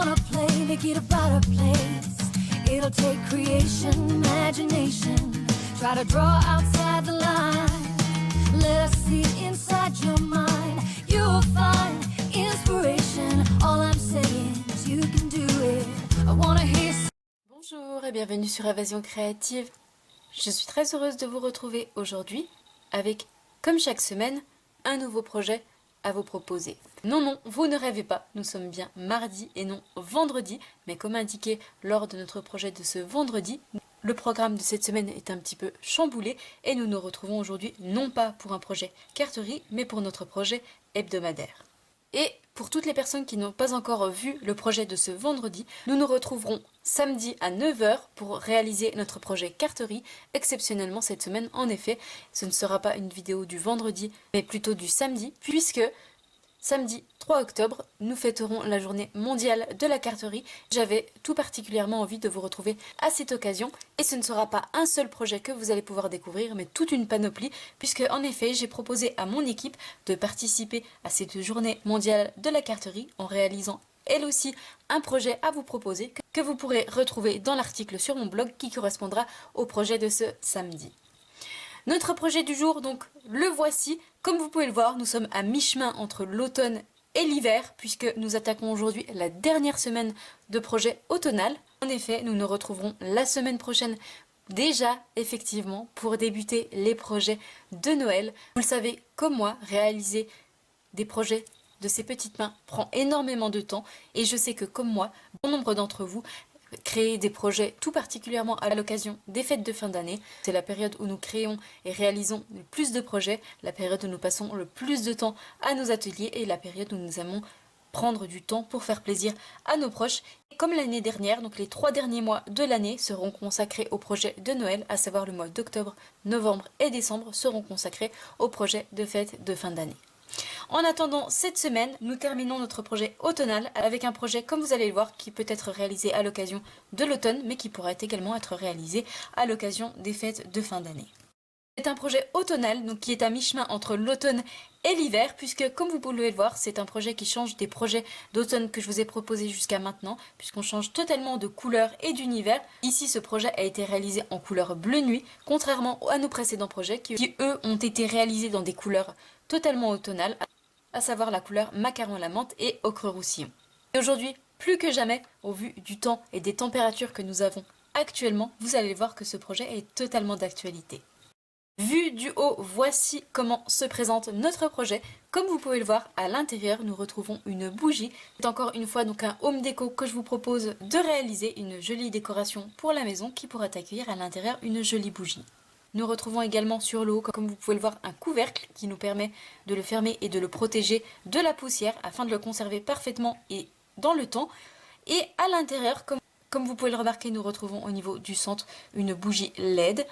wanna play, make it about a place. It'll take creation, imagination. Try to draw outside the line. Let us see inside your mind. You'll find inspiration. All I'm saying is you can do it. I wanna hear. Bonjour et bienvenue sur Évasion Créative. Je suis très heureuse de vous retrouver aujourd'hui avec, comme chaque semaine, un nouveau projet à vous proposer. Non, non, vous ne rêvez pas, nous sommes bien mardi et non vendredi, mais comme indiqué lors de notre projet de ce vendredi, le programme de cette semaine est un petit peu chamboulé et nous nous retrouvons aujourd'hui non pas pour un projet carterie, mais pour notre projet hebdomadaire. Et pour toutes les personnes qui n'ont pas encore vu le projet de ce vendredi, nous nous retrouverons samedi à 9 h pour réaliser notre projet carterie. Exceptionnellement cette semaine, en effet, ce ne sera pas une vidéo du vendredi, mais plutôt du samedi, puisque samedi 3 octobre, nous fêterons la journée mondiale de la carterie. J'avais tout particulièrement envie de vous retrouver à cette occasion. Et ce ne sera pas un seul projet que vous allez pouvoir découvrir, mais toute une panoplie, puisque en effet, j'ai proposé à mon équipe de participer à cette journée mondiale de la carterie en réalisant elle aussi un projet à vous proposer que vous pourrez retrouver dans l'article sur mon blog qui correspondra au projet de ce samedi. Notre projet du jour, donc, le voici. Comme vous pouvez le voir, nous sommes à mi-chemin entre l'automne et l'hiver, puisque nous attaquons aujourd'hui la dernière semaine de projet automnal. En effet, nous nous retrouverons la semaine prochaine déjà, effectivement, pour débuter les projets de Noël. Vous le savez, comme moi, réaliser des projets de ces petites mains prend énormément de temps, et je sais que, comme moi, bon nombre d'entre vous créer des projets tout particulièrement à l'occasion des fêtes de fin d'année. C'est la période où nous créons et réalisons le plus de projets, la période où nous passons le plus de temps à nos ateliers et la période où nous aimons prendre du temps pour faire plaisir à nos proches. Et comme l'année dernière, donc les 3 derniers mois de l'année seront consacrés au projet de Noël, à savoir le mois d'octobre, novembre et décembre seront consacrés au projet de fête de fin d'année. En attendant cette semaine, nous terminons notre projet automnal avec un projet, comme vous allez le voir, qui peut être réalisé à l'occasion de l'automne, mais qui pourrait également être réalisé à l'occasion des fêtes de fin d'année. C'est un projet automnal, donc qui est à mi-chemin entre l'automne et l'hiver, puisque comme vous pouvez le voir, c'est un projet qui change des projets d'automne que je vous ai proposés jusqu'à maintenant, puisqu'on change totalement de couleur et d'univers. Ici, ce projet a été réalisé en couleur bleu nuit, contrairement à nos précédents projets qui eux, ont été réalisés dans des couleurs totalement automnales, à savoir la couleur macaron à la menthe et ocre roussillon. Et aujourd'hui, plus que jamais, au vu du temps et des températures que nous avons actuellement, vous allez voir que ce projet est totalement d'actualité. Vu du haut, voici comment se présente notre projet. Comme vous pouvez le voir, à l'intérieur, nous retrouvons une bougie. C'est encore une fois donc un home déco que je vous propose de réaliser, une jolie décoration pour la maison qui pourra accueillir à l'intérieur une jolie bougie. Nous retrouvons également sur le haut, comme vous pouvez le voir, un couvercle qui nous permet de le fermer et de le protéger de la poussière afin de le conserver parfaitement et dans le temps. Et à l'intérieur, comme vous pouvez le remarquer, nous retrouvons au niveau du centre une bougie LED.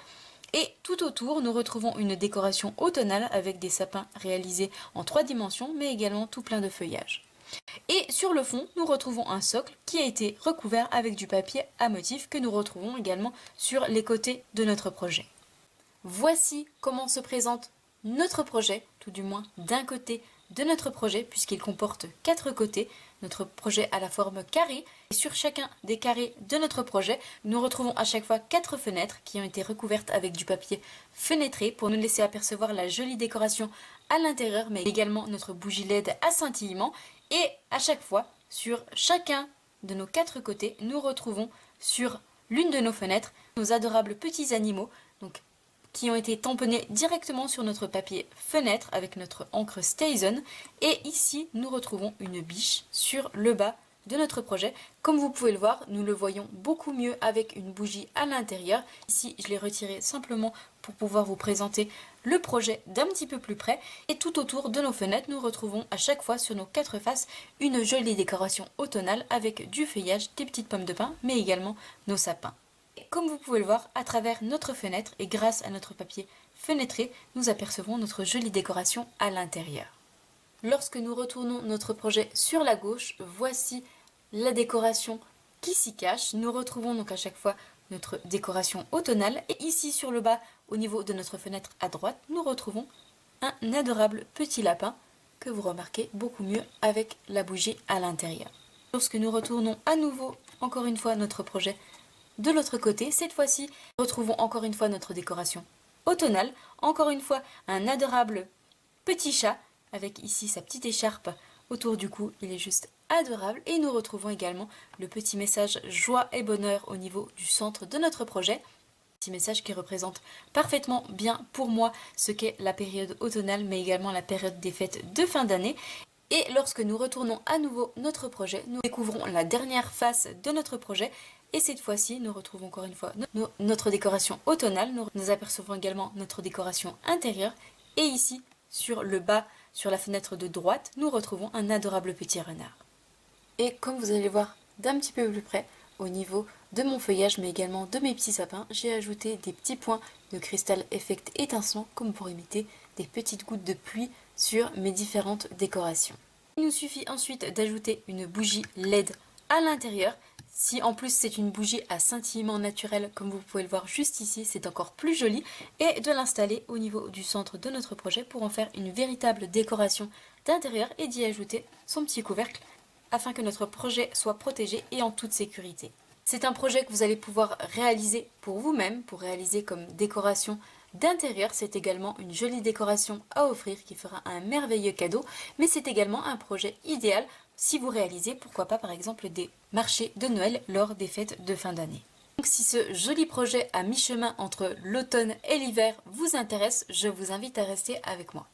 Et tout autour, nous retrouvons une décoration automnale avec des sapins réalisés en 3 dimensions, mais également tout plein de feuillage. Et sur le fond, nous retrouvons un socle qui a été recouvert avec du papier à motif que nous retrouvons également sur les côtés de notre projet. Voici comment se présente notre projet, tout du moins d'un côté de notre projet, puisqu'il comporte 4 côtés. Notre projet a la forme carrée, et sur chacun des carrés de notre projet, nous retrouvons à chaque fois 4 fenêtres qui ont été recouvertes avec du papier fenêtré pour nous laisser apercevoir la jolie décoration à l'intérieur, mais également notre bougie LED à scintillement. Et à chaque fois, sur chacun de nos 4 côtés, nous retrouvons sur l'une de nos fenêtres nos adorables petits animaux, donc qui ont été tamponnés directement sur notre papier fenêtre avec notre encre StazOn. Et ici, nous retrouvons une biche sur le bas de notre projet. Comme vous pouvez le voir, nous le voyons beaucoup mieux avec une bougie à l'intérieur. Ici, je l'ai retiré simplement pour pouvoir vous présenter le projet d'un petit peu plus près. Et tout autour de nos fenêtres, nous retrouvons à chaque fois sur nos 4 faces une jolie décoration automnale avec du feuillage, des petites pommes de pin, mais également nos sapins. Comme vous pouvez le voir, à travers notre fenêtre et grâce à notre papier fenêtré, nous apercevons notre jolie décoration à l'intérieur. Lorsque nous retournons notre projet sur la gauche, voici la décoration qui s'y cache. Nous retrouvons donc à chaque fois notre décoration automnale. Et ici sur le bas, au niveau de notre fenêtre à droite, nous retrouvons un adorable petit lapin que vous remarquez beaucoup mieux avec la bougie à l'intérieur. Lorsque nous retournons à nouveau, encore une fois, notre projet de l'autre côté, cette fois-ci, retrouvons encore une fois notre décoration automnale. Encore une fois, un adorable petit chat avec ici sa petite écharpe autour du cou. Il est juste adorable. Et nous retrouvons également le petit message joie et bonheur au niveau du centre de notre projet. Petit message qui représente parfaitement bien pour moi ce qu'est la période automnale, mais également la période des fêtes de fin d'année. Et lorsque nous retournons à nouveau notre projet, nous découvrons la dernière face de notre projet. Et cette fois-ci, nous retrouvons encore une fois notre décoration automnale. Nous apercevons également notre décoration intérieure. Et ici, sur le bas, sur la fenêtre de droite, nous retrouvons un adorable petit renard. Et comme vous allez voir d'un petit peu plus près, au niveau de mon feuillage, mais également de mes petits sapins, j'ai ajouté des petits points de cristal effect étincelant, comme pour imiter des petites gouttes de pluie sur mes différentes décorations. Il nous suffit ensuite d'ajouter une bougie LED à l'intérieur. Si en plus c'est une bougie à scintillement naturel, comme vous pouvez le voir juste ici, c'est encore plus joli. Et de l'installer au niveau du centre de notre projet pour en faire une véritable décoration d'intérieur et d'y ajouter son petit couvercle afin que notre projet soit protégé et en toute sécurité. C'est un projet que vous allez pouvoir réaliser pour vous-même, pour réaliser comme décoration d'intérieur. C'est également une jolie décoration à offrir qui fera un merveilleux cadeau, mais c'est également un projet idéal si vous réalisez, pourquoi pas par exemple, des marchés de Noël lors des fêtes de fin d'année. Donc si ce joli projet à mi-chemin entre l'automne et l'hiver vous intéresse, je vous invite à rester avec moi.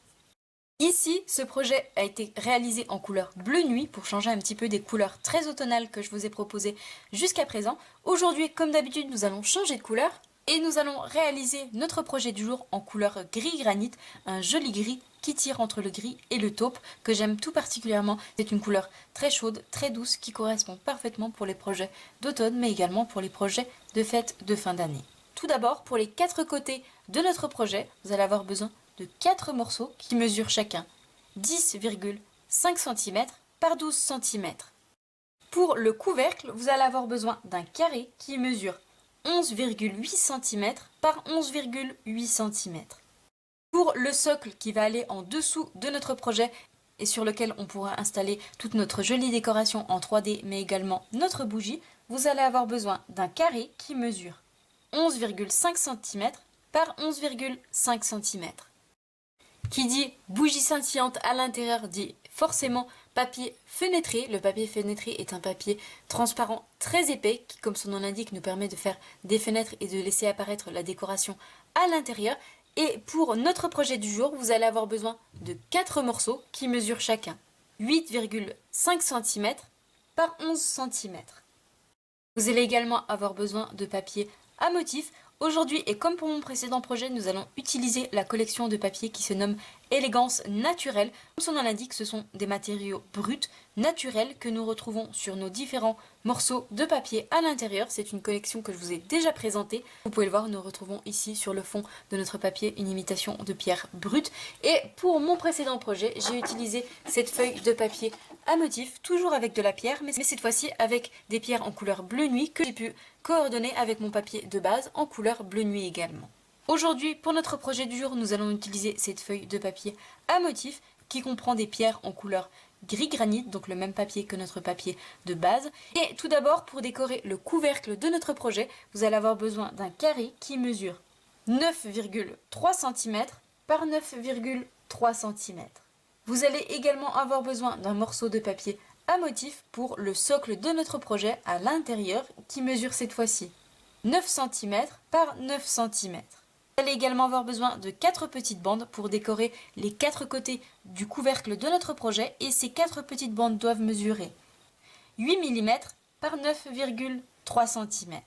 Ici, ce projet a été réalisé en couleur bleu nuit pour changer un petit peu des couleurs très automnales que je vous ai proposées jusqu'à présent. Aujourd'hui, comme d'habitude, nous allons changer de couleur et nous allons réaliser notre projet du jour en couleur gris granit, un joli gris qui tire entre le gris et le taupe que j'aime tout particulièrement. C'est une couleur très chaude, très douce qui correspond parfaitement pour les projets d'automne mais également pour les projets de fête de fin d'année. Tout d'abord, pour les 4 côtés de notre projet, vous allez avoir besoin de 4 morceaux qui mesurent chacun 10,5 cm par 12 cm. Pour le couvercle, vous allez avoir besoin d'un carré qui mesure 11,8 cm par 11,8 cm. Pour le socle qui va aller en dessous de notre projet et sur lequel on pourra installer toute notre jolie décoration en 3D mais également notre bougie, vous allez avoir besoin d'un carré qui mesure 11,5 cm par 11,5 cm. Qui dit bougie scintillante à l'intérieur dit forcément papier fenêtré. Le papier fenêtré est un papier transparent très épais qui, comme son nom l'indique, nous permet de faire des fenêtres et de laisser apparaître la décoration à l'intérieur. Et pour notre projet du jour, vous allez avoir besoin de 4 morceaux qui mesurent chacun 8,5 cm par 11 cm. Vous allez également avoir besoin de papier à motif. Aujourd'hui, et comme pour mon précédent projet, nous allons utiliser la collection de papier qui se nomme Élégance Naturelle. Comme son nom l'indique, ce sont des matériaux bruts, naturels, que nous retrouvons sur nos différents morceaux de papier à l'intérieur. C'est une collection que je vous ai déjà présentée. Vous pouvez le voir, nous retrouvons ici sur le fond de notre papier une imitation de pierre brute. Et pour mon précédent projet, j'ai utilisé cette feuille de papier à motif, toujours avec de la pierre, mais cette fois-ci avec des pierres en couleur bleu nuit que j'ai pu coordonner avec mon papier de base en couleur bleu nuit également. Aujourd'hui, pour notre projet du jour, nous allons utiliser cette feuille de papier à motif qui comprend des pierres en couleur gris granit, donc le même papier que notre papier de base. Et tout d'abord, pour décorer le couvercle de notre projet, vous allez avoir besoin d'un carré qui mesure 9,3 cm par 9,3 cm. Vous allez également avoir besoin d'un morceau de papier à motif pour le socle de notre projet à l'intérieur qui mesure cette fois-ci 9 cm par 9 cm. Vous allez également avoir besoin de 4 petites bandes pour décorer les 4 côtés du couvercle de notre projet et ces 4 petites bandes doivent mesurer 8 mm par 9,3 cm.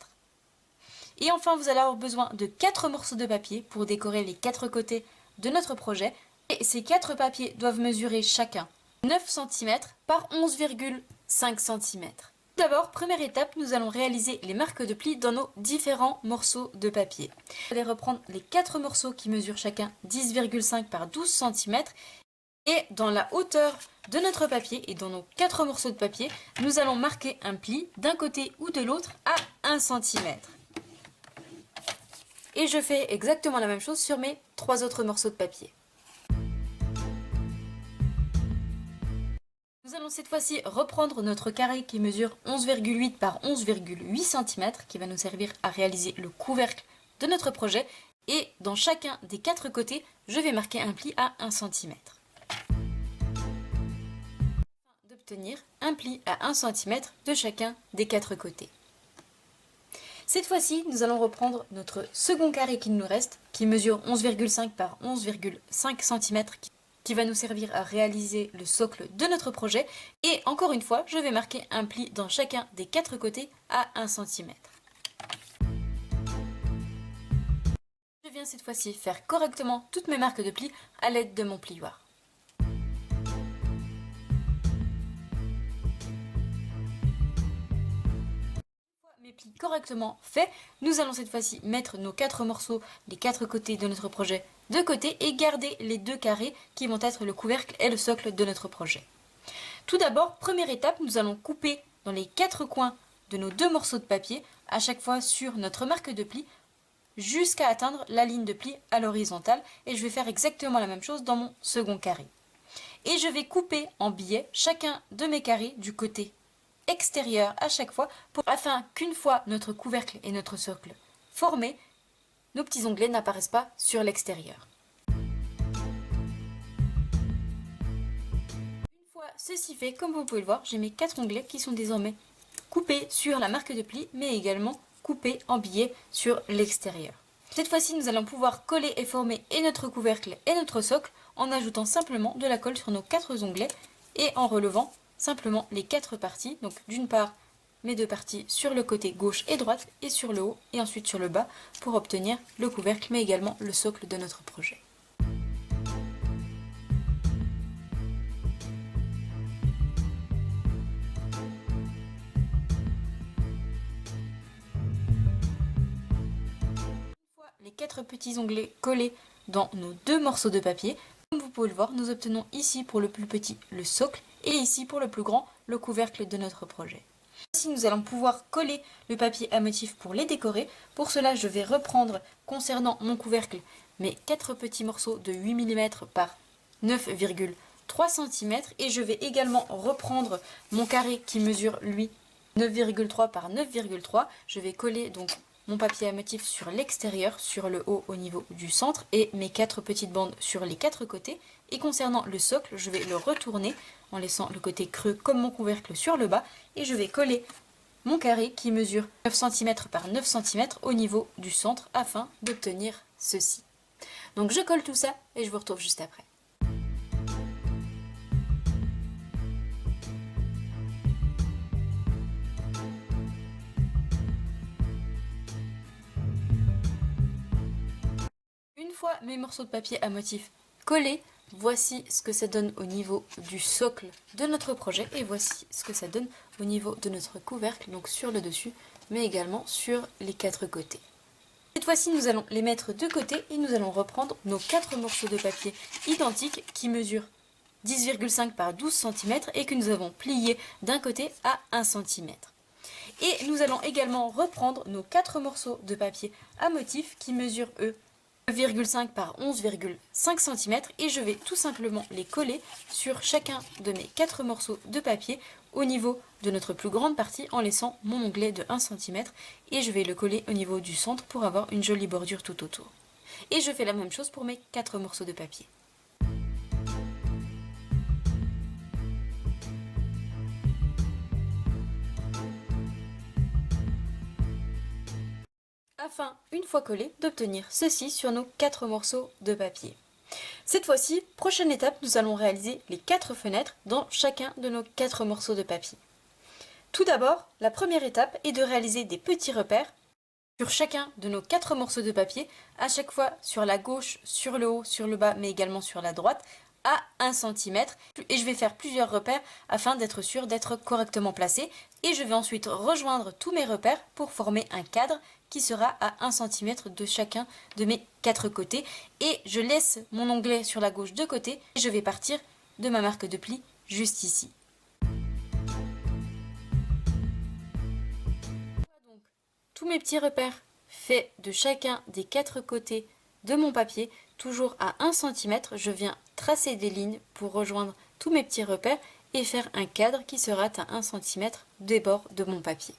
Et enfin, vous allez avoir besoin de 4 morceaux de papier pour décorer les 4 côtés de notre projet et ces 4 papiers doivent mesurer chacun 9 cm par 11,5 cm. D'abord, première étape, nous allons réaliser les marques de plis dans nos différents morceaux de papier. Vous allez reprendre les 4 morceaux qui mesurent chacun 10,5 par 12 cm et dans la hauteur de notre papier et dans nos 4 morceaux de papier, nous allons marquer un pli d'un côté ou de l'autre à 1 cm. Et je fais exactement la même chose sur mes 3 autres morceaux de papier. Nous allons cette fois-ci reprendre notre carré qui mesure 11,8 par 11,8 cm qui va nous servir à réaliser le couvercle de notre projet. Et dans chacun des 4 côtés, je vais marquer un pli à 1 cm. D'obtenir un pli à 1 cm de chacun des 4 côtés. Cette fois-ci, nous allons reprendre notre second carré qui nous reste, qui mesure 11,5 par 11,5 cm, qui va nous servir à réaliser le socle de notre projet. Et encore une fois, je vais marquer un pli dans chacun des 4 côtés à 1 cm. Je viens cette fois-ci faire correctement toutes mes marques de plis à l'aide de mon plioir. Mes plis correctement faits, nous allons cette fois-ci mettre nos 4 morceaux, les 4 côtés de notre projet de côté et garder les 2 carrés qui vont être le couvercle et le socle de notre projet. Tout d'abord, première étape, nous allons couper dans les 4 coins de nos 2 morceaux de papier, à chaque fois sur notre marque de pli, jusqu'à atteindre la ligne de pli à l'horizontale, et je vais faire exactement la même chose dans mon second carré. Et je vais couper en biais chacun de mes carrés du côté extérieur à chaque fois, afin qu'une fois notre couvercle et notre socle formés, nos petits onglets n'apparaissent pas sur l'extérieur. Une fois ceci fait, comme vous pouvez le voir, j'ai mes 4 onglets qui sont désormais coupés sur la marque de pli, mais également coupés en billets sur l'extérieur. Cette fois-ci, nous allons pouvoir coller et former et notre couvercle et notre socle en ajoutant simplement de la colle sur nos 4 onglets et en relevant simplement les 4 parties, donc d'une part mes 2 parties sur le côté gauche et droite et sur le haut et ensuite sur le bas pour obtenir le couvercle mais également le socle de notre projet. Une fois les 4 petits onglets collés dans nos 2 morceaux de papier, comme vous pouvez le voir, nous obtenons ici pour le plus petit le socle et ici pour le plus grand le couvercle de notre projet. Ici nous allons pouvoir coller le papier à motif pour les décorer. Pour cela je vais reprendre concernant mon couvercle mes 4 petits morceaux de 8 mm par 9,3 cm et je vais également reprendre mon carré qui mesure lui 9,3 par 9,3. Je vais coller donc mon papier à motif sur l'extérieur, sur le haut au niveau du centre et mes 4 petites bandes sur les 4 côtés. Et concernant le socle, je vais le retourner en laissant le côté creux comme mon couvercle sur le bas et je vais coller mon carré qui mesure 9 cm par 9 cm au niveau du centre afin d'obtenir ceci. Donc je colle tout ça et je vous retrouve juste après. Une fois mes morceaux de papier à motif collés, voici ce que ça donne au niveau du socle de notre projet et voici ce que ça donne au niveau de notre couvercle, donc sur le dessus, mais également sur les 4 côtés. Cette fois-ci, nous allons les mettre de côté et nous allons reprendre nos 4 morceaux de papier identiques qui mesurent 10,5 par 12 cm et que nous avons pliés d'un côté à 1 cm. Et nous allons également reprendre nos 4 morceaux de papier à motif qui mesurent eux 9,5 par 11,5 cm et je vais tout simplement les coller sur chacun de mes 4 morceaux de papier au niveau de notre plus grande partie en laissant mon onglet de 1 cm et je vais le coller au niveau du centre pour avoir une jolie bordure tout autour. Et je fais la même chose pour mes 4 morceaux de papier. Afin, une fois collé, d'obtenir ceci sur nos 4 morceaux de papier. Cette fois-ci, prochaine étape, nous allons réaliser les 4 fenêtres dans chacun de nos 4 morceaux de papier. Tout d'abord, la première étape est de réaliser des petits repères sur chacun de nos 4 morceaux de papier, à chaque fois sur la gauche, sur le haut, sur le bas, mais également sur la droite, à 1 cm. Et je vais faire plusieurs repères afin d'être sûr d'être correctement placé. Et je vais ensuite rejoindre tous mes repères pour former un cadre qui sera à 1 cm de chacun de mes 4 côtés. Et je laisse mon onglet sur la gauche de côté et je vais partir de ma marque de pli juste ici. Donc, tous mes petits repères faits de chacun des 4 côtés de mon papier, toujours à 1 cm, je viens tracer des lignes pour rejoindre tous mes petits repères et faire un cadre qui sera à 1 cm des bords de mon papier.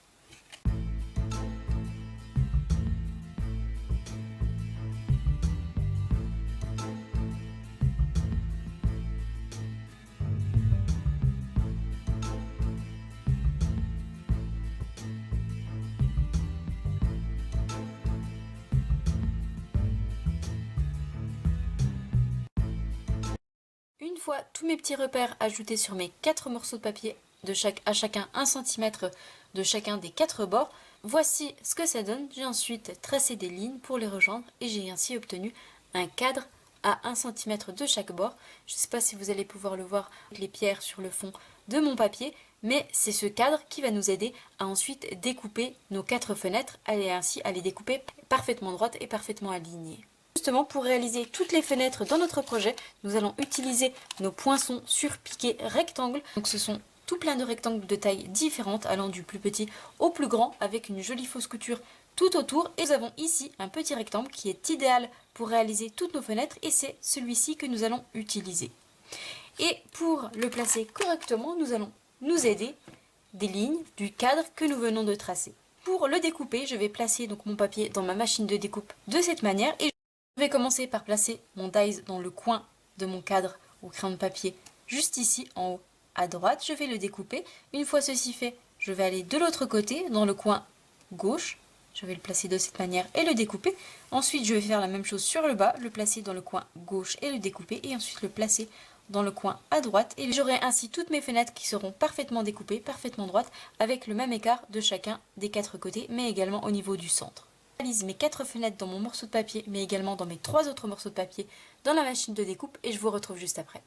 Une fois tous mes petits repères ajoutés sur mes 4 morceaux de papier, à chacun 1 cm de chacun des 4 bords, voici ce que ça donne. J'ai ensuite tracé des lignes pour les rejoindre et j'ai ainsi obtenu un cadre à 1 cm de chaque bord. Je ne sais pas si vous allez pouvoir le voir, les pierres sur le fond de mon papier, mais c'est ce cadre qui va nous aider à ensuite découper nos 4 fenêtres, et ainsi à les découper parfaitement droites et parfaitement alignées. Justement, pour réaliser toutes les fenêtres dans notre projet, nous allons utiliser nos poinçons surpiqués rectangles. Donc ce sont tout plein de rectangles de tailles différentes, allant du plus petit au plus grand, avec une jolie fausse couture tout autour. Et nous avons ici un petit rectangle qui est idéal pour réaliser toutes nos fenêtres, et c'est celui-ci que nous allons utiliser. Et pour le placer correctement, nous allons nous aider des lignes du cadre que nous venons de tracer. Pour le découper, je vais placer donc mon papier dans ma machine de découpe de cette manière, et je vais commencer par placer mon dies dans le coin de mon cadre au crayon de papier, juste ici en haut à droite. Je vais le découper. Une fois ceci fait, je vais aller de l'autre côté dans le coin gauche. Je vais le placer de cette manière et le découper. Ensuite, je vais faire la même chose sur le bas, le placer dans le coin gauche et le découper, et ensuite le placer dans le coin à droite. Et j'aurai ainsi toutes mes fenêtres qui seront parfaitement découpées, parfaitement droites, avec le même écart de chacun des 4 côtés, mais également au niveau du centre. Je réalise mes 4 fenêtres dans mon morceau de papier, mais également dans mes 3 autres morceaux de papier dans la machine de découpe, et je vous retrouve juste après.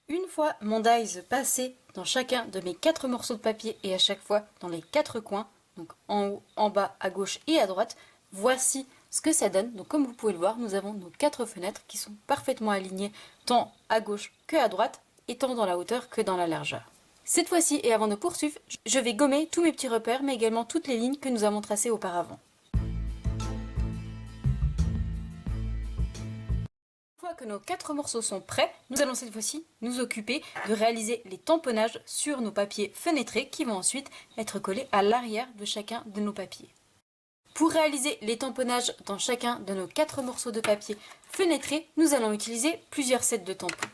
Une fois mon dies passé dans chacun de mes 4 morceaux de papier et à chaque fois dans les 4 coins, donc en haut, en bas, à gauche et à droite, voici ce que ça donne. Donc comme vous pouvez le voir, nous avons nos 4 fenêtres qui sont parfaitement alignées tant à gauche que à droite, et tant dans la hauteur que dans la largeur. Cette fois-ci, et avant de poursuivre, je vais gommer tous mes petits repères, mais également toutes les lignes que nous avons tracées auparavant. Une fois que nos 4 morceaux sont prêts, nous allons cette fois-ci nous occuper de réaliser les tamponnages sur nos papiers fenêtrés qui vont ensuite être collés à l'arrière de chacun de nos papiers. Pour réaliser les tamponnages dans chacun de nos 4 morceaux de papier fenêtrés, nous allons utiliser plusieurs sets de tampons.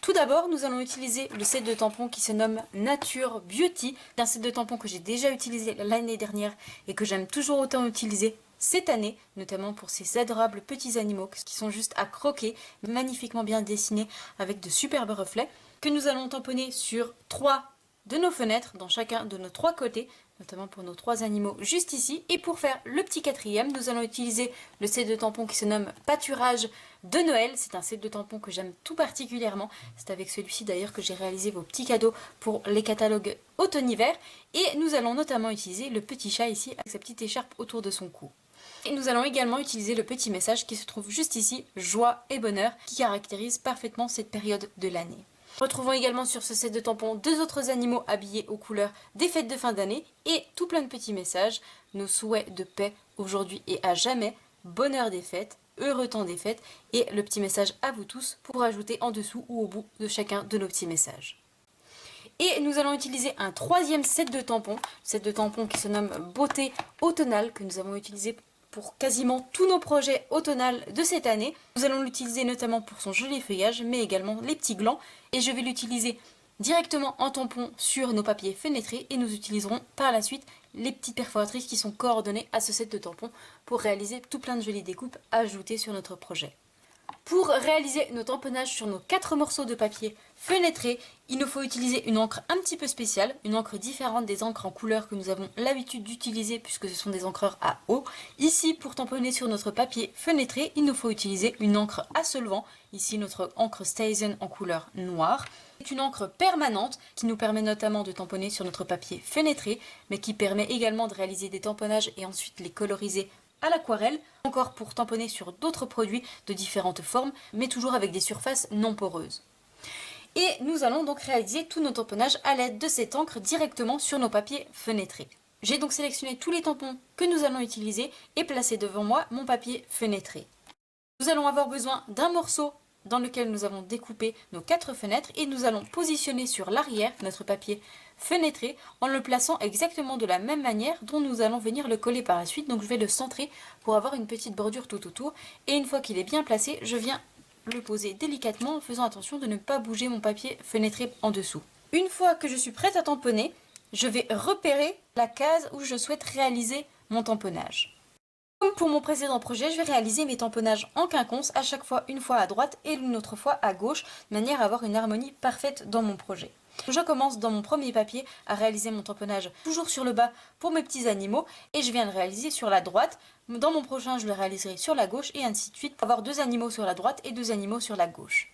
Tout d'abord, nous allons utiliser le set de tampons qui se nomme Nature Beauty. C'est un set de tampons que j'ai déjà utilisé l'année dernière et que j'aime toujours autant utiliser cette année, notamment pour ces adorables petits animaux qui sont juste à croquer, magnifiquement bien dessinés avec de superbes reflets, que nous allons tamponner sur 3 de nos fenêtres dans chacun de nos 3 côtés, notamment pour nos 3 animaux juste ici. Et pour faire le petit 4e, nous allons utiliser le set de tampons qui se nomme Pâturage de Noël. C'est un set de tampons que j'aime tout particulièrement. C'est avec celui-ci d'ailleurs que j'ai réalisé vos petits cadeaux pour les catalogues automne-hiver. Et nous allons notamment utiliser le petit chat ici avec sa petite écharpe autour de son cou. Et nous allons également utiliser le petit message qui se trouve juste ici, joie et bonheur, qui caractérise parfaitement cette période de l'année. Retrouvons également sur ce set de tampons 2 autres animaux habillés aux couleurs des fêtes de fin d'année et tout plein de petits messages, nos souhaits de paix aujourd'hui et à jamais, bonheur des fêtes, heureux temps des fêtes, et le petit message à vous tous pour ajouter en dessous ou au bout de chacun de nos petits messages. Et nous allons utiliser un 3e set de tampons qui se nomme Beauté automnale, que nous avons utilisé pour quasiment tous nos projets automnales de cette année. Nous allons l'utiliser notamment pour son joli feuillage, mais également les petits glands. Et je vais l'utiliser directement en tampon sur nos papiers fenêtrés, et nous utiliserons par la suite les petites perforatrices qui sont coordonnées à ce set de tampons pour réaliser tout plein de jolies découpes ajoutées sur notre projet. Pour réaliser nos tamponnages sur nos 4 morceaux de papier fenêtrés, il nous faut utiliser une encre un petit peu spéciale, une encre différente des encres en couleur que nous avons l'habitude d'utiliser puisque ce sont des encreurs à eau. Ici, pour tamponner sur notre papier fenêtré, il nous faut utiliser une encre à solvant, ici notre encre Stayzen en couleur noire. C'est une encre permanente qui nous permet notamment de tamponner sur notre papier fenêtré, mais qui permet également de réaliser des tamponnages et ensuite les coloriser à l'aquarelle, encore pour tamponner sur d'autres produits de différentes formes, mais toujours avec des surfaces non poreuses. Et nous allons donc réaliser tous nos tamponnages à l'aide de cette encre directement sur nos papiers fenêtrés. J'ai donc sélectionné tous les tampons que nous allons utiliser et placé devant moi mon papier fenêtré. Nous allons avoir besoin d'un morceau dans lequel nous avons découpé nos 4 fenêtres et nous allons positionner sur l'arrière notre papier fenêtré en le plaçant exactement de la même manière dont nous allons venir le coller par la suite. Donc je vais le centrer pour avoir une petite bordure tout autour et une fois qu'il est bien placé, je viens le poser délicatement en faisant attention de ne pas bouger mon papier fenêtré en dessous. Une fois que je suis prête à tamponner, je vais repérer la case où je souhaite réaliser mon tamponnage. Comme pour mon précédent projet, je vais réaliser mes tamponnages en quinconce, à chaque fois une fois à droite et une autre fois à gauche, de manière à avoir une harmonie parfaite dans mon projet. Je commence dans mon premier papier à réaliser mon tamponnage toujours sur le bas pour mes petits animaux et je viens le réaliser sur la droite. Dans mon prochain, je le réaliserai sur la gauche et ainsi de suite pour avoir 2 animaux sur la droite et 2 animaux sur la gauche.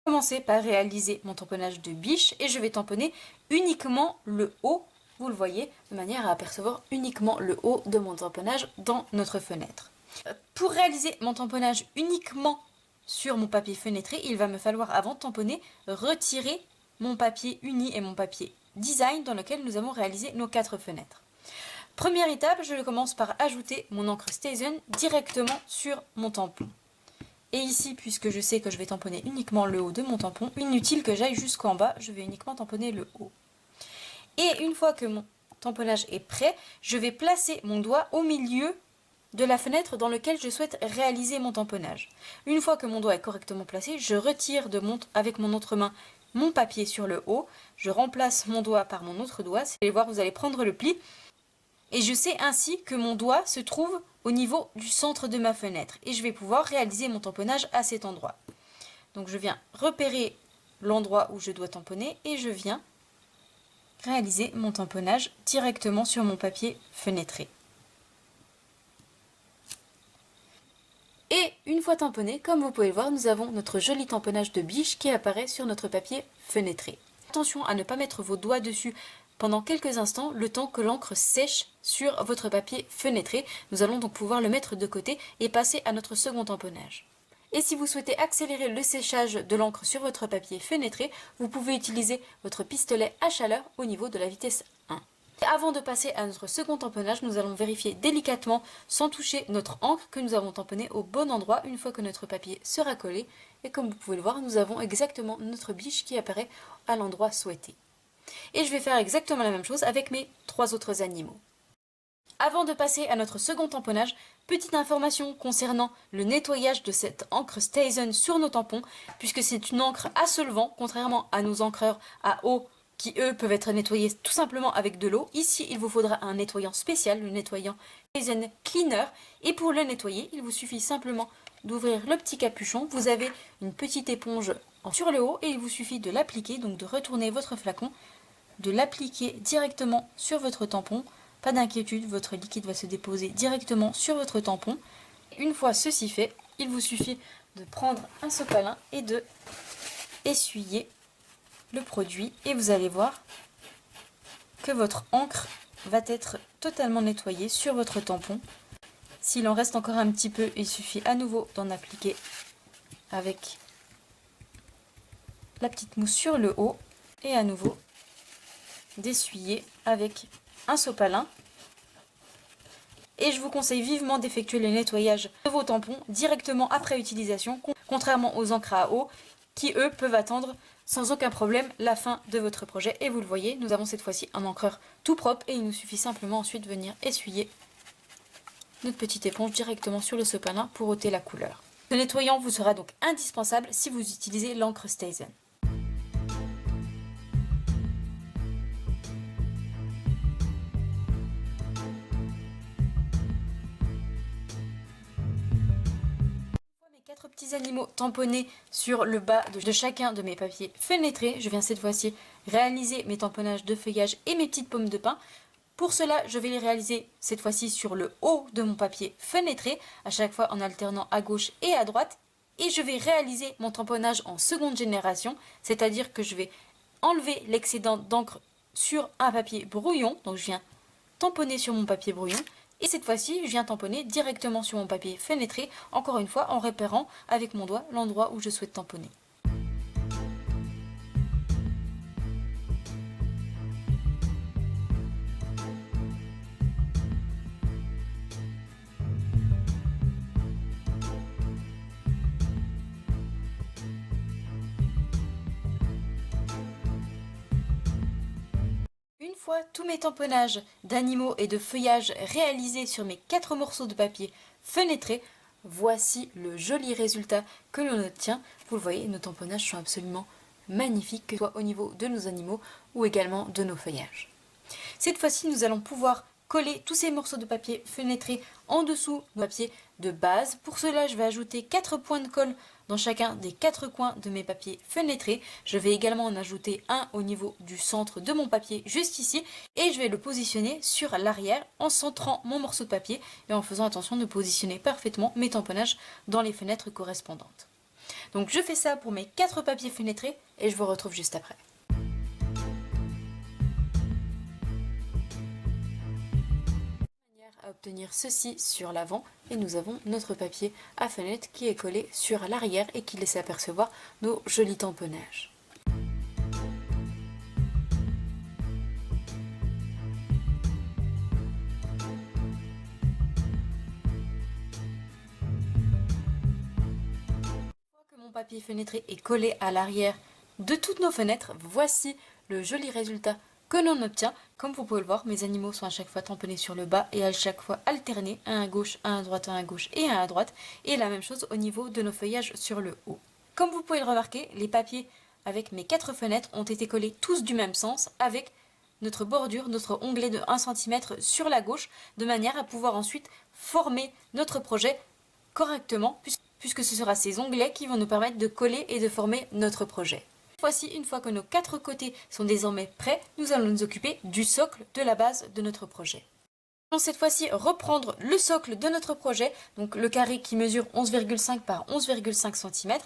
Je vais commencer par réaliser mon tamponnage de biche et je vais tamponner uniquement le haut. Vous le voyez, de manière à apercevoir uniquement le haut de mon tamponnage dans notre fenêtre. Pour réaliser mon tamponnage uniquement sur mon papier fenêtré, il va me falloir avant de tamponner, retirer mon papier uni et mon papier design dans lequel nous avons réalisé nos 4 fenêtres. Première étape, je commence par ajouter mon encre Stazen directement sur mon tampon. Et ici, puisque je sais que je vais tamponner uniquement le haut de mon tampon, inutile que j'aille jusqu'en bas, je vais uniquement tamponner le haut. Et une fois que mon tamponnage est prêt, je vais placer mon doigt au milieu de la fenêtre dans laquelle je souhaite réaliser mon tamponnage. Une fois que mon doigt est correctement placé, je retire avec mon autre main mon papier sur le haut, je remplace mon doigt par mon autre doigt, vous allez voir, vous allez prendre le pli, et je sais ainsi que mon doigt se trouve au niveau du centre de ma fenêtre, et je vais pouvoir réaliser mon tamponnage à cet endroit. Donc je viens repérer l'endroit où je dois tamponner, et je viens réaliser mon tamponnage directement sur mon papier fenêtré. Et une fois tamponné, comme vous pouvez le voir, nous avons notre joli tamponnage de biche qui apparaît sur notre papier fenêtré. Attention à ne pas mettre vos doigts dessus pendant quelques instants, le temps que l'encre sèche sur votre papier fenêtré. Nous allons donc pouvoir le mettre de côté et passer à notre second tamponnage. Et si vous souhaitez accélérer le séchage de l'encre sur votre papier fenêtré, vous pouvez utiliser votre pistolet à chaleur au niveau de la vitesse 1. Et avant de passer à notre second tamponnage, nous allons vérifier délicatement, sans toucher notre encre, que nous avons tamponné au bon endroit une fois que notre papier sera collé. Et comme vous pouvez le voir, nous avons exactement notre biche qui apparaît à l'endroit souhaité. Et je vais faire exactement la même chose avec mes 3 autres animaux. Avant de passer à notre second tamponnage, petite information concernant le nettoyage de cette encre Stazen sur nos tampons, puisque c'est une encre à solvant, contrairement à nos encreurs à eau qui eux peuvent être nettoyés tout simplement avec de l'eau. Ici, il vous faudra un nettoyant spécial, le nettoyant Stazen Cleaner, et pour le nettoyer, il vous suffit simplement d'ouvrir le petit capuchon. Vous avez une petite éponge sur le haut et il vous suffit de l'appliquer, donc de retourner votre flacon, de l'appliquer directement sur votre tampon. Pas d'inquiétude, votre liquide va se déposer directement sur votre tampon. Une fois ceci fait, il vous suffit de prendre un sopalin et de essuyer le produit. Et vous allez voir que votre encre va être totalement nettoyée sur votre tampon. S'il en reste encore un petit peu, il suffit à nouveau d'en appliquer avec la petite mousse sur le haut et à nouveau d'essuyer avec un sopalin. Et je vous conseille vivement d'effectuer le nettoyage de vos tampons directement après utilisation, contrairement aux encres à eau qui eux peuvent attendre sans aucun problème la fin de votre projet. Et vous le voyez, nous avons cette fois-ci un encreur tout propre et il nous suffit simplement ensuite de venir essuyer notre petite éponge directement sur le sopalin pour ôter la couleur. Ce nettoyant vous sera donc indispensable si vous utilisez l'encre Stazen. Petits animaux tamponnés sur le bas de chacun de mes papiers fenêtrés. Je viens cette fois-ci réaliser mes tamponnages de feuillage et mes petites pommes de pin. Pour cela, je vais les réaliser cette fois-ci sur le haut de mon papier fenêtré, à chaque fois en alternant à gauche et à droite. Et je vais réaliser mon tamponnage en seconde génération, c'est-à-dire que je vais enlever l'excédent d'encre sur un papier brouillon. Donc je viens tamponner sur mon papier brouillon. Et cette fois-ci, je viens tamponner directement sur mon papier fenêtré, encore une fois en repérant avec mon doigt l'endroit où je souhaite tamponner. Fois tous mes tamponnages d'animaux et de feuillages réalisés sur mes 4 morceaux de papier fenêtrés, voici le joli résultat que l'on obtient. Vous le voyez, nos tamponnages sont absolument magnifiques, que ce soit au niveau de nos animaux ou également de nos feuillages. Cette fois-ci, nous allons pouvoir coller tous ces morceaux de papier fenêtrés en dessous du papier de base. Pour cela, je vais ajouter 4 points de colle dans chacun des 4 coins de mes papiers fenêtrés. Je vais également en ajouter un au niveau du centre de mon papier juste ici et je vais le positionner sur l'arrière en centrant mon morceau de papier et en faisant attention de positionner parfaitement mes tamponnages dans les fenêtres correspondantes. Donc je fais ça pour mes 4 papiers fenêtrés et je vous retrouve juste après. À obtenir ceci sur l'avant et nous avons notre papier à fenêtre qui est collé sur l'arrière et qui laisse apercevoir nos jolis tamponnages. Une fois que mon papier fenêtré est collé à l'arrière de toutes nos fenêtres, voici le joli résultat que l'on obtient. Comme vous pouvez le voir, mes animaux sont à chaque fois tamponnés sur le bas et à chaque fois alternés, un à gauche, un à droite, un à gauche et un à droite. Et la même chose au niveau de nos feuillages sur le haut. Comme vous pouvez le remarquer, les papiers avec mes 4 fenêtres ont été collés tous du même sens avec notre bordure, notre onglet de 1 cm sur la gauche, de manière à pouvoir ensuite former notre projet correctement, puisque ce sera ces onglets qui vont nous permettre de coller et de former notre projet. Voici, une fois que nos 4 côtés sont désormais prêts, nous allons nous occuper du socle de la base de notre projet. Nous allons cette fois-ci reprendre le socle de notre projet, donc le carré qui mesure 11,5 par 11,5 cm.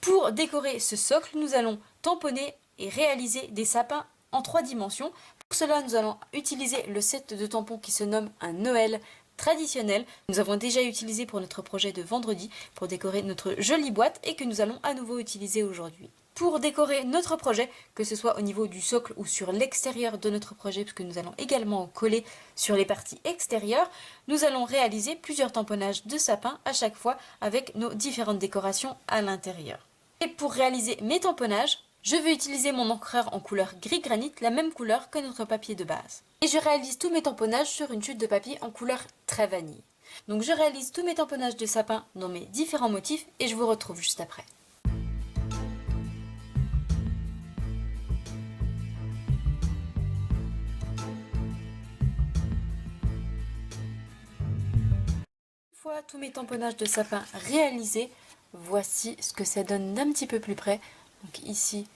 Pour décorer ce socle, nous allons tamponner et réaliser des sapins en 3 dimensions. Pour cela, nous allons utiliser le set de tampons qui se nomme un Noël traditionnel. Nous avons déjà utilisé pour notre projet de vendredi pour décorer notre jolie boîte et que nous allons à nouveau utiliser aujourd'hui. Pour décorer notre projet, que ce soit au niveau du socle ou sur l'extérieur de notre projet, puisque nous allons également coller sur les parties extérieures, nous allons réaliser plusieurs tamponnages de sapin à chaque fois avec nos différentes décorations à l'intérieur. Et pour réaliser mes tamponnages, je vais utiliser mon encreur en couleur gris granit, la même couleur que notre papier de base. Et je réalise tous mes tamponnages sur une chute de papier en couleur très vanille. Donc je réalise tous mes tamponnages de sapin dans mes différents motifs et je vous retrouve juste après. Une fois tous mes tamponnages de sapin réalisés, voici ce que ça donne d'un petit peu plus près. Donc ici,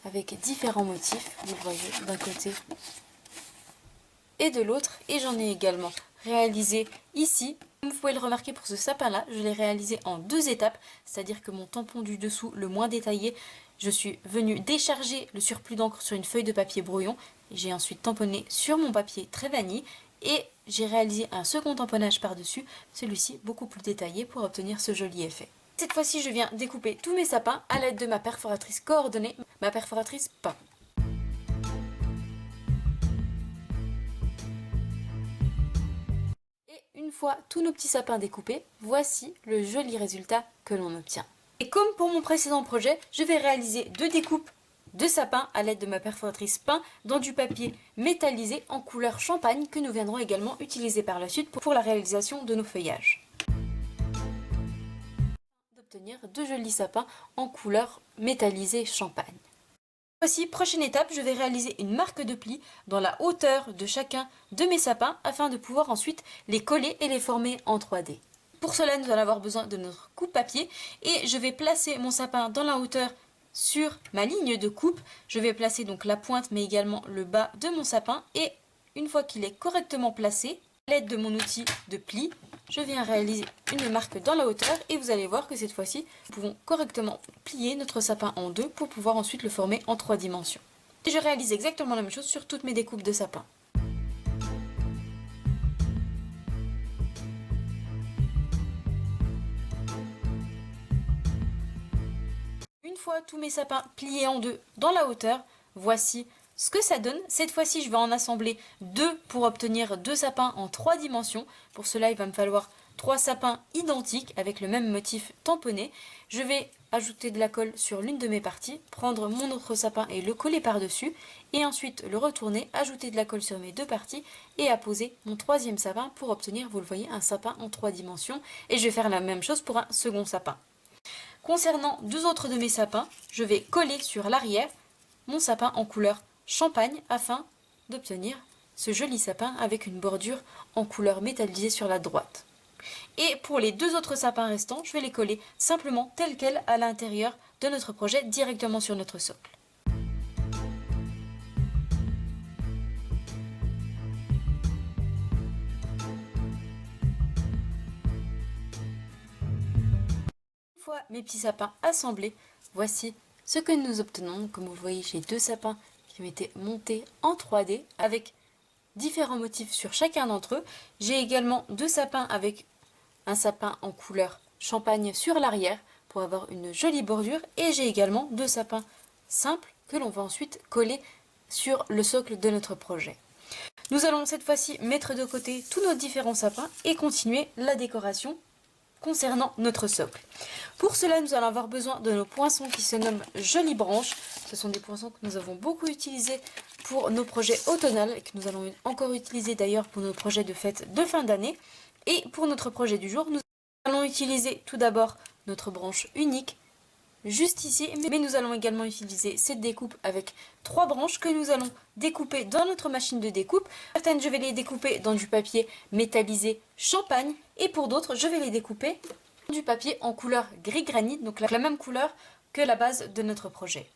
avec différents motifs, vous le voyez d'un côté et de l'autre. Et j'en ai également réalisé ici. Comme vous pouvez le remarquer pour ce sapin-là, je l'ai réalisé en 2 étapes. C'est-à-dire que mon tampon du dessous, le moins détaillé, je suis venue décharger le surplus d'encre sur une feuille de papier brouillon. J'ai ensuite tamponné sur mon papier très vanille. Et j'ai réalisé un second tamponnage par-dessus, celui-ci beaucoup plus détaillé pour obtenir ce joli effet. Cette fois-ci, je viens découper tous mes sapins à l'aide de ma perforatrice coordonnée, ma perforatrice pain. Et une fois tous nos petits sapins découpés, voici le joli résultat que l'on obtient. Et comme pour mon précédent projet, je vais réaliser 2 découpes de sapins à l'aide de ma perforatrice pain dans du papier métallisé en couleur champagne que nous viendrons également utiliser par la suite pour la réalisation de nos feuillages. D'obtenir 2 jolis sapins en couleur métallisée champagne. Voici, prochaine étape, je vais réaliser une marque de pli dans la hauteur de chacun de mes sapins afin de pouvoir ensuite les coller et les former en 3D. Pour cela, nous allons avoir besoin de notre coupe-papier et je vais placer mon sapin dans la hauteur sur ma ligne de coupe. Je vais placer donc la pointe mais également le bas de mon sapin et une fois qu'il est correctement placé, à l'aide de mon outil de pli, je viens réaliser une marque dans la hauteur et vous allez voir que cette fois-ci, nous pouvons correctement plier notre sapin en 2 pour pouvoir ensuite le former en 3 dimensions. Et je réalise exactement la même chose sur toutes mes découpes de sapin. Une fois tous mes sapins pliés en 2 dans la hauteur, voici ce que ça donne. Cette fois-ci, je vais en assembler 2 pour obtenir 2 sapins en 3 dimensions. Pour cela, il va me falloir 3 sapins identiques avec le même motif tamponné. Je vais ajouter de la colle sur l'une de mes parties, prendre mon autre sapin et le coller par-dessus, et ensuite le retourner, ajouter de la colle sur mes deux parties et apposer mon troisième sapin pour obtenir, vous le voyez, un sapin en 3 dimensions. Et je vais faire la même chose pour un second sapin. Concernant deux autres de mes sapins, je vais coller sur l'arrière mon sapin en couleur champagne afin d'obtenir ce joli sapin avec une bordure en couleur métallisée sur la droite. Et pour les deux autres sapins restants, je vais les coller simplement tels quels à l'intérieur de notre projet directement sur notre socle. Une fois mes petits sapins assemblés, voici ce que nous obtenons. Comme vous voyez, j'ai deux sapins qui ont été montés en 3D avec différents motifs sur chacun d'entre eux. J'ai également deux sapins avec un sapin en couleur champagne sur l'arrière pour avoir une jolie bordure, et j'ai également deux sapins simples que l'on va ensuite coller sur le socle de notre projet. Nous allons cette fois-ci mettre de côté tous nos différents sapins et continuer la décoration concernant notre socle. Pour cela, nous allons avoir besoin de nos poinçons qui se nomment Jolies Branches. Ce sont des poinçons que nous avons beaucoup utilisés pour nos projets automnales et que nous allons encore utiliser d'ailleurs pour nos projets de fête de fin d'année. Et pour notre projet du jour, nous allons utiliser tout d'abord notre branche unique juste ici, mais nous allons également utiliser cette découpe avec 3 branches que nous allons découper dans notre machine de découpe. Certaines, je vais les découper dans du papier métallisé champagne, et pour d'autres, je vais les découper dans du papier en couleur gris granit, donc la même couleur que la base de notre projet.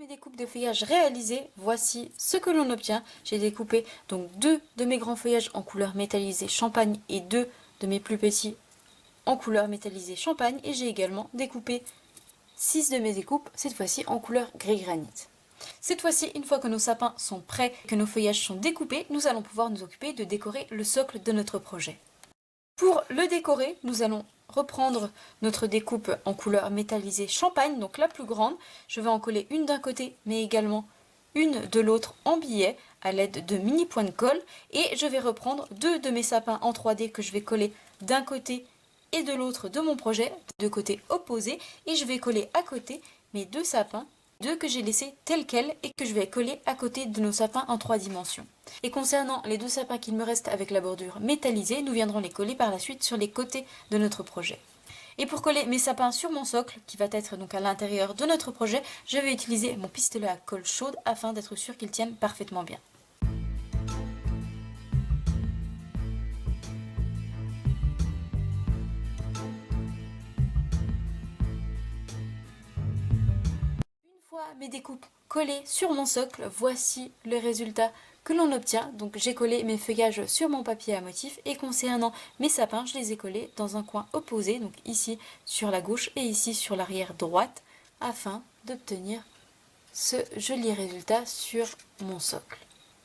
Découpe de feuillage réalisée, voici ce que l'on obtient. J'ai découpé donc 2 de mes grands feuillages en couleur métallisée champagne et 2 de mes plus petits en couleur métallisée champagne, et j'ai également découpé 6 de mes découpes, cette fois-ci en couleur gris granit. Cette fois-ci, une fois que nos sapins sont prêts, que nos feuillages sont découpés, nous allons pouvoir nous occuper de décorer le socle de notre projet. Pour le décorer, nous allons reprendre notre découpe en couleur métallisée champagne, donc la plus grande. Je vais en coller une d'un côté, mais également une de l'autre en billet à l'aide de mini points de colle. Et je vais reprendre 2 de mes sapins en 3D que je vais coller d'un côté et de l'autre de mon projet, de côté opposé. Et je vais coller à côté mes 2 sapins, 2 que j'ai laissés tels quels et que je vais coller à côté de nos sapins en 3 dimensions. Et concernant les 2 sapins qu'il me reste avec la bordure métallisée, nous viendrons les coller par la suite sur les côtés de notre projet. Et pour coller mes sapins sur mon socle, qui va être donc à l'intérieur de notre projet, je vais utiliser mon pistolet à colle chaude afin d'être sûr qu'ils tiennent parfaitement bien. Mes découpes collées sur mon socle, voici le résultat que l'on obtient. Donc j'ai collé mes feuillages sur mon papier à motif, et concernant mes sapins, je les ai collés dans un coin opposé, donc ici sur la gauche et ici sur l'arrière droite, afin d'obtenir ce joli résultat sur mon socle.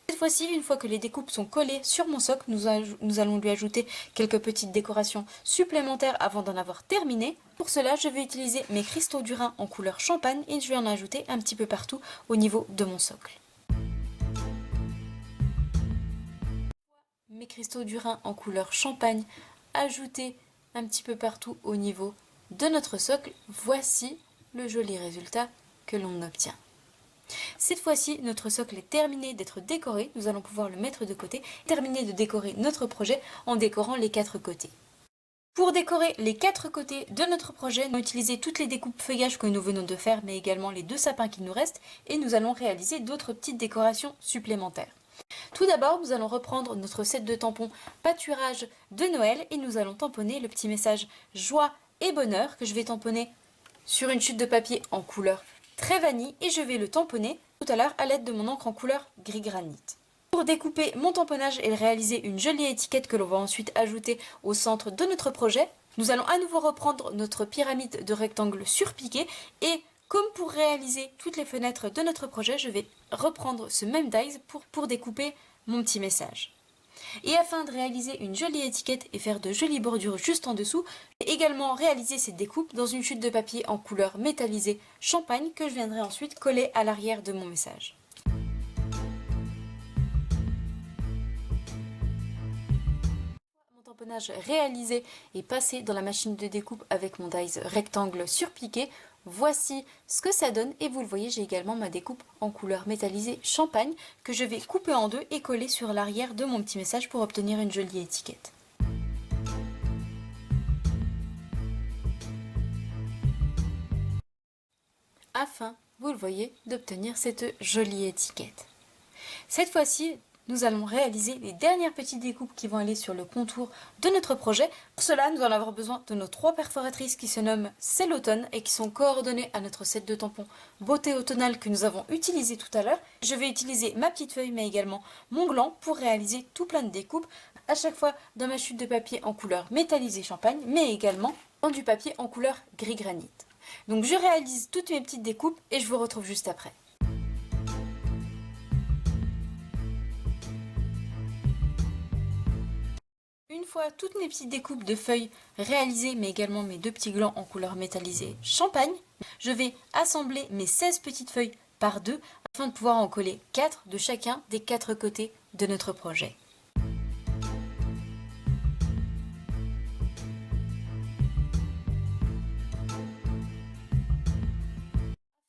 Cette fois-ci, une fois que les découpes sont collées sur mon socle, nous allons lui ajouter quelques petites décorations supplémentaires avant d'en avoir terminé. Pour cela, je vais utiliser mes cristaux du Rhin en couleur champagne et je vais en ajouter un petit peu partout au niveau de mon socle. Mes cristaux du Rhin en couleur champagne ajoutés un petit peu partout au niveau de notre socle, voici le joli résultat que l'on obtient. Cette fois-ci, notre socle est terminé d'être décoré, nous allons pouvoir le mettre de côté, terminer de décorer notre projet en décorant les 4 côtés. Pour décorer les 4 côtés de notre projet, nous allons utiliser toutes les découpes feuillages que nous venons de faire, mais également les 2 sapins qui nous restent, et nous allons réaliser d'autres petites décorations supplémentaires. Tout d'abord, nous allons reprendre notre set de tampons pâturage de Noël, et nous allons tamponner le petit message joie et bonheur que je vais tamponner sur une chute de papier en couleur très vanille, et je vais le tamponner tout à l'heure à l'aide de mon encre en couleur gris granit. Pour découper mon tamponnage et réaliser une jolie étiquette que l'on va ensuite ajouter au centre de notre projet, nous allons à nouveau reprendre notre pyramide de rectangle surpiqué, et comme pour réaliser toutes les fenêtres de notre projet, je vais reprendre ce même dies pour découper mon petit message. Et afin de réaliser une jolie étiquette et faire de jolies bordures juste en dessous, j'ai également réalisé cette découpe dans une chute de papier en couleur métallisée champagne que je viendrai ensuite coller à l'arrière de mon message. Mon tamponnage réalisé et passé dans la machine de découpe avec mon dies rectangle surpiqué, voici ce que ça donne et vous le voyez, j'ai également ma découpe en couleur métallisée champagne que je vais couper en deux et coller sur l'arrière de mon petit message pour obtenir une jolie étiquette. Afin, vous le voyez, d'obtenir cette jolie étiquette. Cette fois-ci, nous allons réaliser les dernières petites découpes qui vont aller sur le contour de notre projet. Pour cela, nous allons avoir besoin de nos 3 perforatrices qui se nomment C'est l'automne et qui sont coordonnées à notre set de tampons beauté automnale que nous avons utilisé tout à l'heure. Je vais utiliser ma petite feuille mais également mon gland pour réaliser tout plein de découpes, à chaque fois dans ma chute de papier en couleur métallisée champagne mais également dans du papier en couleur gris granit. Donc je réalise toutes mes petites découpes et je vous retrouve juste après. Une fois toutes mes petites découpes de feuilles réalisées, mais également mes 2 petits glands en couleur métallisée champagne, je vais assembler mes 16 petites feuilles par 2 afin de pouvoir en coller 4 de chacun des 4 côtés de notre projet.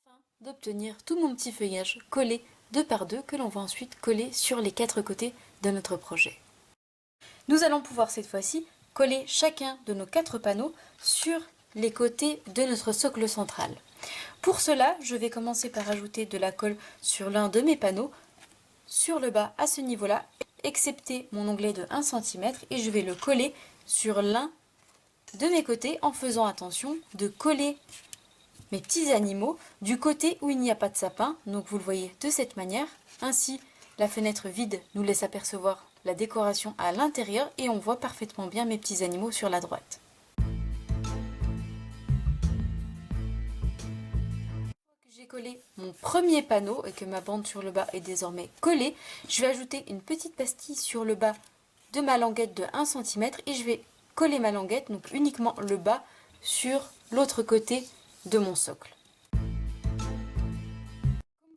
Afin d'obtenir tout mon petit feuillage collé 2 par 2 que l'on va ensuite coller sur les 4 côtés de notre projet. Nous allons pouvoir cette fois-ci coller chacun de nos 4 panneaux sur les côtés de notre socle central. Pour cela, je vais commencer par ajouter de la colle sur l'un de mes panneaux, sur le bas à ce niveau-là, excepté mon onglet de 1 cm, et je vais le coller sur l'un de mes côtés en faisant attention de coller mes petits animaux du côté où il n'y a pas de sapin. Donc vous le voyez de cette manière. Ainsi, la fenêtre vide nous laisse apercevoir la décoration à l'intérieur et on voit parfaitement bien mes petits animaux sur la droite. J'ai collé mon premier panneau et que ma bande sur le bas est désormais collée, je vais ajouter une petite pastille sur le bas de ma languette de 1 cm et je vais coller ma languette, donc uniquement le bas, sur l'autre côté de mon socle. Comme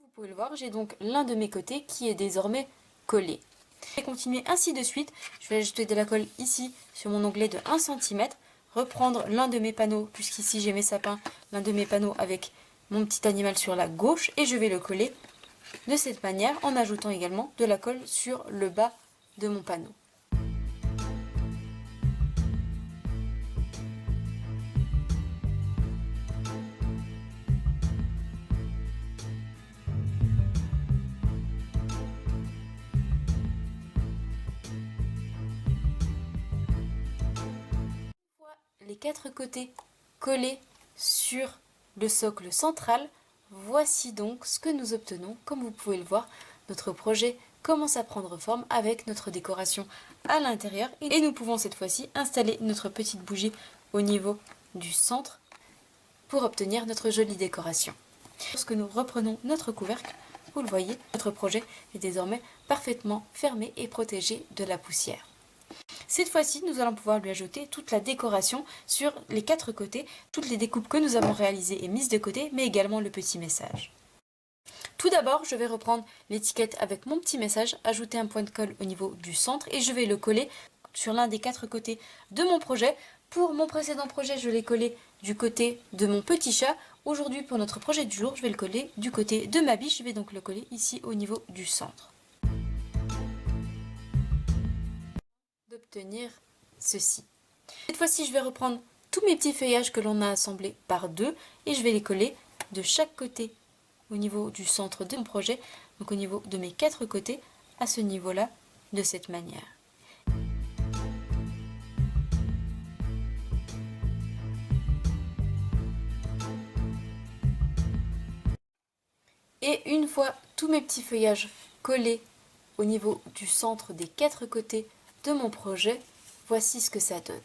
vous pouvez le voir, j'ai donc l'un de mes côtés qui est désormais collé. Je vais continuer ainsi de suite. Je vais ajouter de la colle ici sur mon onglet de 1 cm, reprendre l'un de mes panneaux, puisqu'ici j'ai mes sapins, l'un de mes panneaux avec mon petit animal sur la gauche et je vais le coller de cette manière en ajoutant également de la colle sur le bas de mon panneau. Les 4 côtés collés sur le socle central, voici donc ce que nous obtenons. Comme vous pouvez le voir, notre projet commence à prendre forme avec notre décoration à l'intérieur et nous pouvons cette fois-ci installer notre petite bougie au niveau du centre pour obtenir notre jolie décoration. Lorsque nous reprenons notre couvercle, vous le voyez, notre projet est désormais parfaitement fermé et protégé de la poussière. Cette fois-ci, nous allons pouvoir lui ajouter toute la décoration sur les 4 côtés, toutes les découpes que nous avons réalisées et mises de côté, mais également le petit message. Tout d'abord, je vais reprendre l'étiquette avec mon petit message, ajouter un point de colle au niveau du centre et je vais le coller sur l'un des 4 côtés de mon projet. Pour mon précédent projet, je l'ai collé du côté de mon petit chat. Aujourd'hui, pour notre projet du jour, je vais le coller du côté de ma biche. Je vais donc le coller ici au niveau du centre. D'obtenir ceci. Cette fois-ci, je vais reprendre tous mes petits feuillages que l'on a assemblés par 2 et je vais les coller de chaque côté au niveau du centre de mon projet, donc au niveau de mes 4 côtés, à ce niveau-là, de cette manière. Et une fois tous mes petits feuillages collés au niveau du centre des 4 côtés de mon projet, voici ce que ça donne.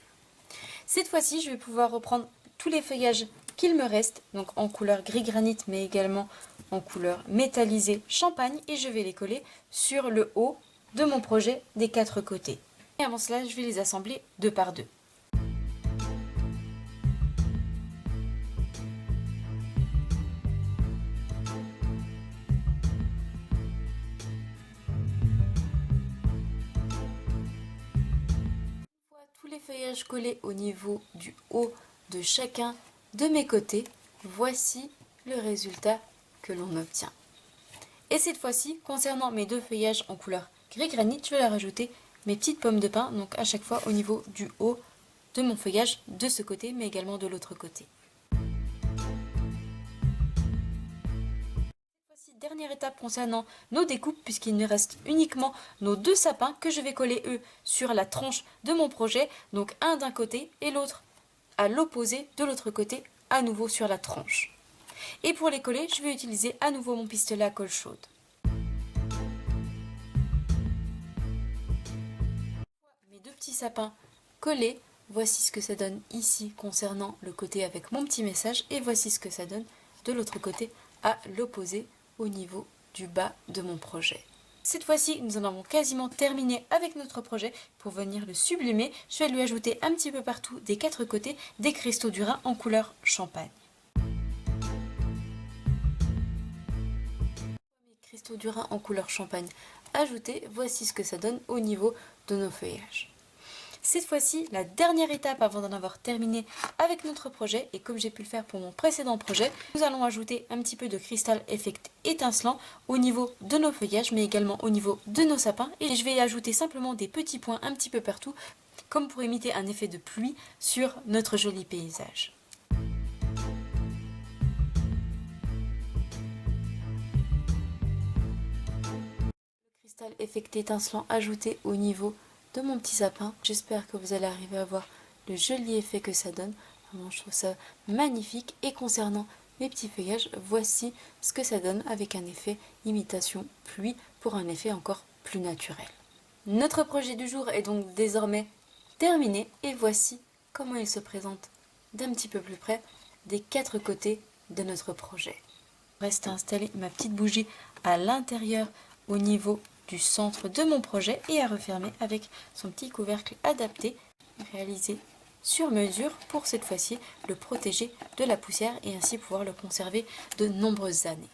Cette fois-ci, je vais pouvoir reprendre tous les feuillages qu'il me reste, donc en couleur gris granit, mais également en couleur métallisée champagne, et je vais les coller sur le haut de mon projet des 4 côtés. Et avant cela, je vais les assembler 2 par 2. Tous les feuillages collés au niveau du haut de chacun de mes côtés, voici le résultat que l'on obtient. Et cette fois-ci, concernant mes 2 feuillages en couleur gris granit, je vais leur rajouter mes petites pommes de pin, donc à chaque fois au niveau du haut de mon feuillage, de ce côté, mais également de l'autre côté. Voici dernière étape concernant nos découpes, puisqu'il nous reste uniquement nos 2 sapins que je vais coller eux sur la tranche de mon projet, donc un d'un côté et l'autre à l'opposé de l'autre côté, à nouveau sur la tranche. Et pour les coller, je vais utiliser à nouveau mon pistolet à colle chaude. Mes 2 petits sapins collés, voici ce que ça donne ici concernant le côté avec mon petit message, et voici ce que ça donne de l'autre côté à l'opposé au niveau du bas de mon projet. Cette fois-ci, nous en avons quasiment terminé avec notre projet. Pour venir le sublimer, je vais lui ajouter un petit peu partout des 4 côtés des cristaux du Rhin en couleur champagne. Mes cristaux du Rhin en couleur champagne ajoutés, voici ce que ça donne au niveau de nos feuillages. Cette fois-ci, la dernière étape avant d'en avoir terminé avec notre projet, et comme j'ai pu le faire pour mon précédent projet, nous allons ajouter un petit peu de cristal effect étincelant au niveau de nos feuillages, mais également au niveau de nos sapins. Et je vais ajouter simplement des petits points un petit peu partout, comme pour imiter un effet de pluie sur notre joli paysage. Le cristal effect étincelant ajouté au niveau de mon petit sapin. J'espère que vous allez arriver à voir le joli effet que ça donne. Vraiment, je trouve ça magnifique. Et concernant mes petits feuillages, voici ce que ça donne avec un effet imitation pluie pour un effet encore plus naturel. Notre projet du jour est donc désormais terminé et voici comment il se présente d'un petit peu plus près des 4 côtés de notre projet. Il reste à installer ma petite bougie à l'intérieur au niveau du centre de mon projet et à refermer avec son petit couvercle adapté réalisé sur mesure pour cette fois-ci le protéger de la poussière et ainsi pouvoir le conserver de nombreuses années.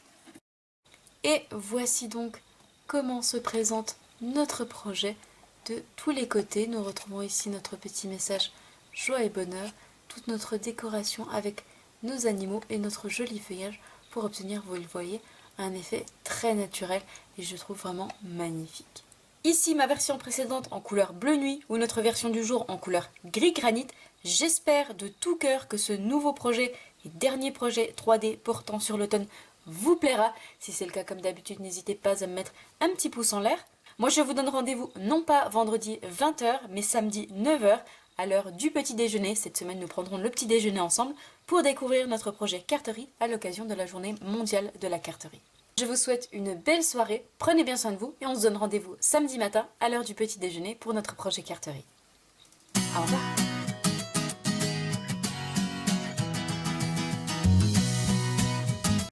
Et voici donc comment se présente notre projet de tous les côtés. Nous retrouvons ici notre petit message joie et bonheur, toute notre décoration avec nos animaux et notre joli feuillage pour obtenir, vous le voyez, un effet très naturel et je trouve vraiment magnifique. Ici ma version précédente en couleur bleu nuit ou notre version du jour en couleur gris granit. J'espère de tout cœur que ce nouveau projet et dernier projet 3D portant sur l'automne vous plaira. Si c'est le cas, comme d'habitude, n'hésitez pas à me mettre un petit pouce en l'air. Moi je vous donne rendez-vous non pas vendredi 20 h mais samedi 9 h à l'heure du petit déjeuner. Cette semaine nous prendrons le petit déjeuner ensemble pour découvrir notre projet carterie à l'occasion de la journée mondiale de la carterie. Je vous souhaite une belle soirée, prenez bien soin de vous et on se donne rendez-vous samedi matin à l'heure du petit déjeuner pour notre projet carterie. Au revoir.